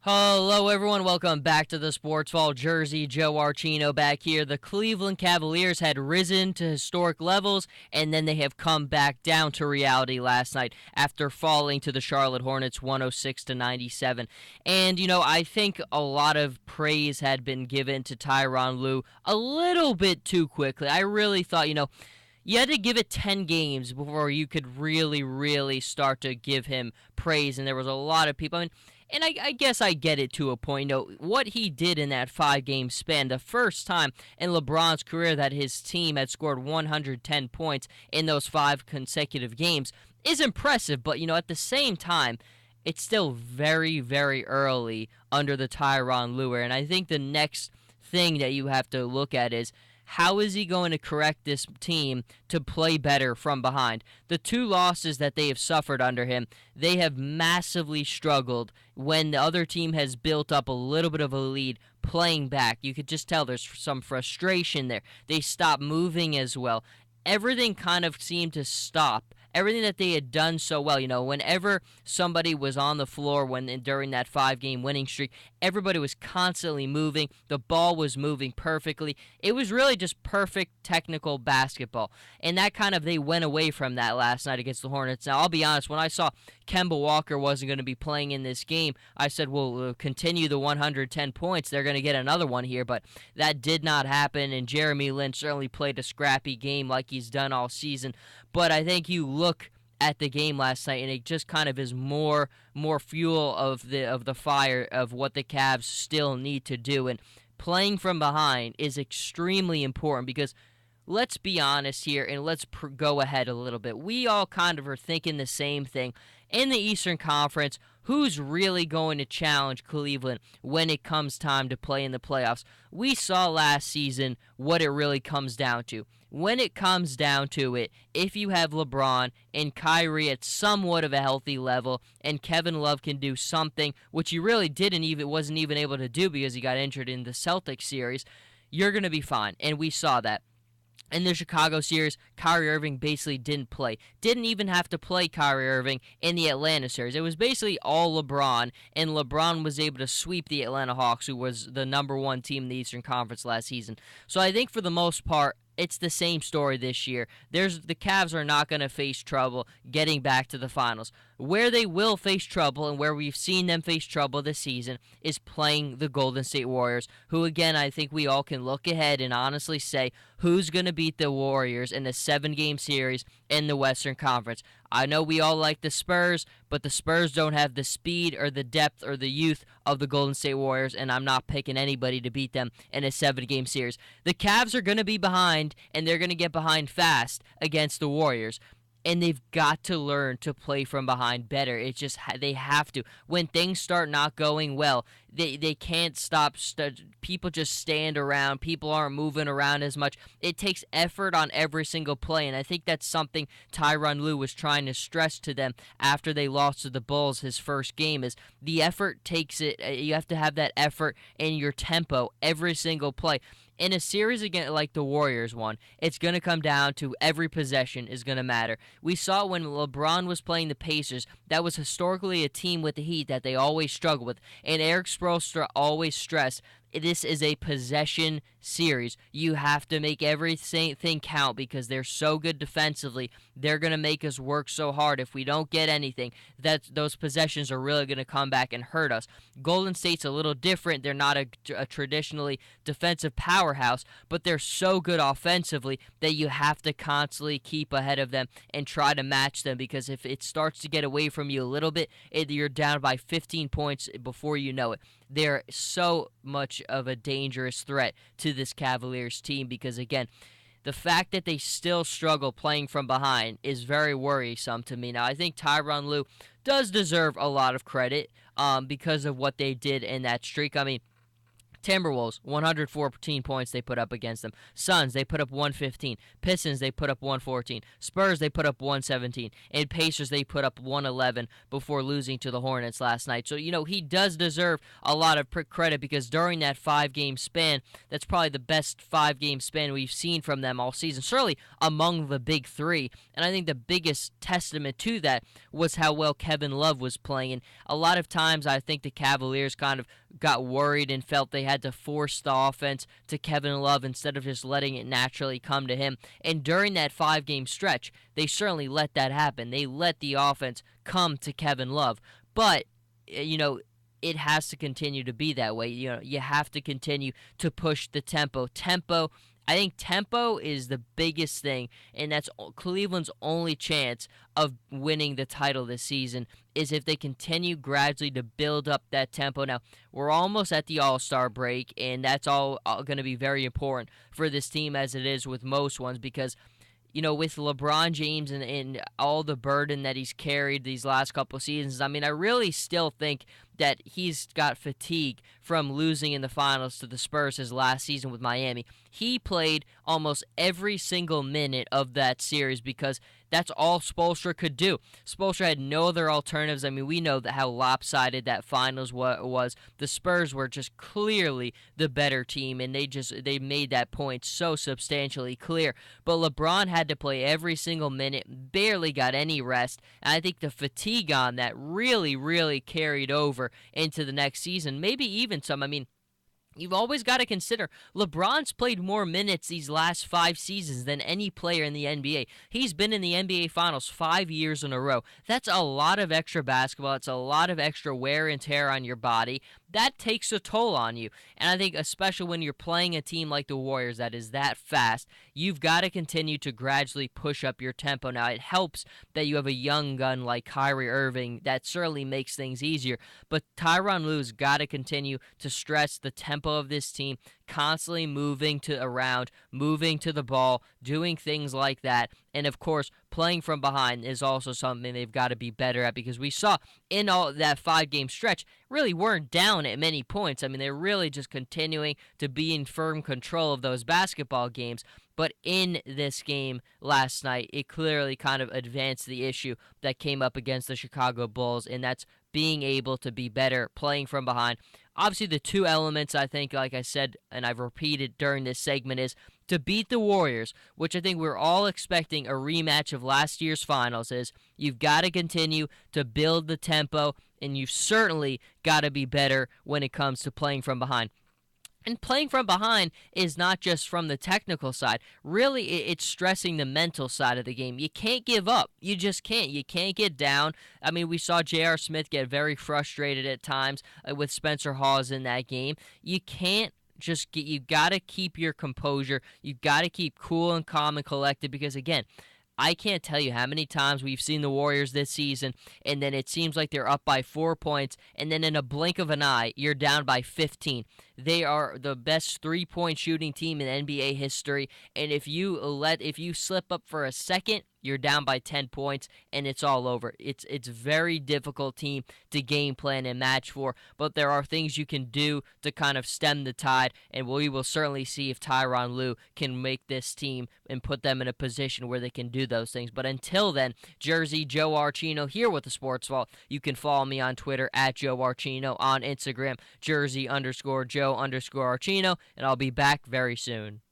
Hello, everyone. Welcome back to the Sports Ball Jersey. Joe Archino back here. The Cleveland Cavaliers had risen to historic levels, and then they have come back down to reality last night after falling to the Charlotte Hornets 106-97. And, I think a lot of praise had been given to Tyronn Lue a little bit too quickly. I really thought, you had to give it 10 games before you could really start to give him praise, and there was a lot of people. And I guess I get it to a point. What he did in that 5-game span, the first time in LeBron's career that his team had scored 110 points in those 5 consecutive games, is impressive. But, at the same time, it's still very early under the Tyronn Lue. And I think the next thing that you have to look at is, how is he going to correct this team to play better from behind? The 2 losses that they have suffered under him, they have massively struggled when the other team has built up a little bit of a lead playing back. You could just tell there's some frustration there. They stopped moving as well. Everything kind of seemed to stop. Everything that they had done so well, whenever somebody was on the floor during that 5-game winning streak, everybody was constantly moving. The ball was moving perfectly. It was really just perfect technical basketball. And they went away from that last night against the Hornets. Now, I'll be honest, when I saw Kemba Walker wasn't going to be playing in this game, I said, we'll continue the 110 points. They're going to get another one here, but that did not happen, and Jeremy Lin certainly played a scrappy game like he's done all season. But I think you look at the game last night, and it just kind of is more fuel of the fire of what the Cavs still need to do. And playing from behind is extremely important because let's be honest here, and let's go ahead a little bit. We all kind of are thinking the same thing. In the Eastern Conference, who's really going to challenge Cleveland when it comes time to play in the playoffs? We saw last season what it really comes down to. When it comes down to it, if you have LeBron and Kyrie at somewhat of a healthy level, and Kevin Love can do something, which he really wasn't even able to do because he got injured in the Celtics series, you're going to be fine, and we saw that. In the Chicago series, Kyrie Irving basically didn't play. Didn't even have to play Kyrie Irving in the Atlanta series. It was basically all LeBron, and LeBron was able to sweep the Atlanta Hawks, who was the number 1 team in the Eastern Conference last season. So I think for the most part, it's the same story this year. The Cavs are not going to face trouble getting back to the finals. Where they will face trouble, and where we've seen them face trouble this season, is playing the Golden State Warriors, who, again, I think we all can look ahead and honestly say who's going to beat the Warriors in the 7-game series in the Western Conference. I know we all like the Spurs, but the Spurs don't have the speed or the depth or the youth of the Golden State Warriors, and I'm not picking anybody to beat them in a 7-game series. The Cavs are going to be behind, and they're going to get behind fast against the Warriors. And they've got to learn to play from behind better. It's just they have to. When things start not going well, they can't stop. People just stand around. People aren't moving around as much. It takes effort on every single play, and I think that's something Tyronn Lue was trying to stress to them after they lost to the Bulls his first game, is the effort takes it. You have to have that effort in your tempo every single play. In a series again like the Warriors one, it's going to come down to every possession is going to matter. We saw when LeBron was playing the Pacers, that was historically a team with the Heat that they always struggle with. And Eric Spoelstra always stressed, this is a possession series. You have to make everything count because they're so good defensively. They're going to make us work so hard. If we don't get anything, those possessions are really going to come back and hurt us. Golden State's a little different. They're not a traditionally defensive powerhouse, but they're so good offensively that you have to constantly keep ahead of them and try to match them, because if it starts to get away from you a little bit, you're down by 15 points before you know it. They're so much of a dangerous threat to this Cavaliers team because, again, the fact that they still struggle playing from behind is very worrisome to me. Now, I think Tyronn Lue does deserve a lot of credit because of what they did in that streak. I mean, Timberwolves, 114 points they put up against them. Suns, they put up 115. Pistons, they put up 114. Spurs, they put up 117. And Pacers, they put up 111 before losing to the Hornets last night. So, he does deserve a lot of credit because during that 5-game span, that's probably the best 5-game span we've seen from them all season, certainly among the big three. And I think the biggest testament to that was how well Kevin Love was playing. And a lot of times I think the Cavaliers kind of got worried and felt they had to force the offense to Kevin Love instead of just letting it naturally come to him. And during that 5-game stretch, they certainly let that happen. They let the offense come to Kevin Love. But, it has to continue to be that way. You have to continue to push the tempo. I think tempo is the biggest thing, and that's Cleveland's only chance of winning the title this season is if they continue gradually to build up that tempo. Now, we're almost at the All-Star break, and that's all going to be very important for this team as it is with most ones because with LeBron James and all the burden that he's carried these last couple seasons, I really still think that he's got fatigue from losing in the finals to the Spurs his last season with Miami. He played almost every single minute of that series because that's all Spoelstra could do. Spoelstra had no other alternatives. We know how lopsided that finals was. The Spurs were just clearly the better team, and they made that point so substantially clear. But LeBron had to play every single minute, barely got any rest, and I think the fatigue on that really, really carried over into the next season. Maybe even some. You've always got to consider LeBron's played more minutes these last 5 seasons than any player in the NBA. He's been in the NBA Finals 5 years in a row. That's a lot of extra basketball. It's a lot of extra wear and tear on your body. That takes a toll on you. And I think especially when you're playing a team like the Warriors that is that fast, you've got to continue to gradually push up your tempo. Now, it helps that you have a young gun like Kyrie Irving. That certainly makes things easier. But Tyronn Lue's got to continue to stress the tempo of this team, constantly moving to the ball, doing things like that. And of course, playing from behind is also something they've got to be better at because we saw in all that 5-game stretch really weren't down at many points. They're really just continuing to be in firm control of those basketball games. But in this game last night, it clearly kind of advanced the issue that came up against the Chicago Bulls, and that's being able to be better playing from behind. Obviously, the two elements, I think, like I said, and I've repeated during this segment, is to beat the Warriors, which I think we're all expecting a rematch of last year's finals, is you've got to continue to build the tempo, and you've certainly got to be better when it comes to playing from behind. And playing from behind is not just from the technical side. Really, it's stressing the mental side of the game. You can't give up. You just can't. You can't get down. We saw J.R. Smith get very frustrated at times with Spencer Hawes in that game. You can't you got to keep your composure. You got to keep cool and calm and collected because, again, I can't tell you how many times we've seen the Warriors this season, and then it seems like they're up by 4 points, and then in a blink of an eye, you're down by 15. They are the best 3-point shooting team in NBA history, and if you slip up for a second, you're down by 10 points, and it's all over. It's a very difficult team to game plan and match for, but there are things you can do to kind of stem the tide, and we will certainly see if Tyronn Lue can make this team and put them in a position where they can do those things. But until then, Jersey Joe Archino here with the Sports Vault. You can follow me on Twitter at Joe Archino, on Instagram, Jersey_Joe_Archino, and I'll be back very soon.